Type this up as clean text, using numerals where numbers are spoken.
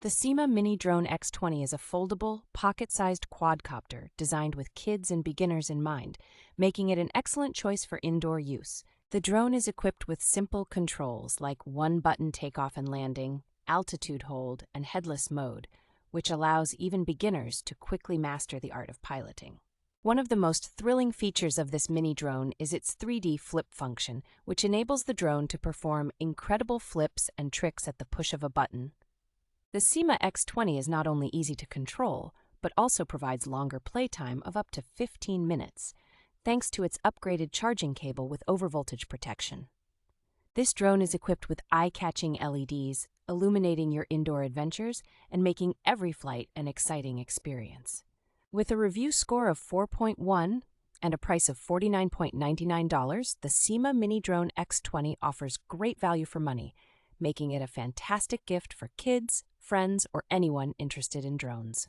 The SYMA Mini Drone X20 is a foldable, pocket-sized quadcopter designed with kids and beginners in mind, making it an excellent choice for indoor use. The drone is equipped with simple controls like one-button takeoff and landing, altitude hold, and headless mode, which allows even beginners to quickly master the art of piloting. One of the most thrilling features of this mini drone is its 3D flip function, which enables the drone to perform incredible flips and tricks at the push of a button. The SYMA X20 is not only easy to control, but also provides longer playtime of up to 15 minutes, thanks to its upgraded charging cable with overvoltage protection. This drone is equipped with eye-catching LEDs, illuminating your indoor adventures and making every flight an exciting experience. With a review score of 4.1 and a price of $49.99, the SYMA Mini Drone X20 offers great value for money, making it a fantastic gift for kids, friends, or anyone interested in drones.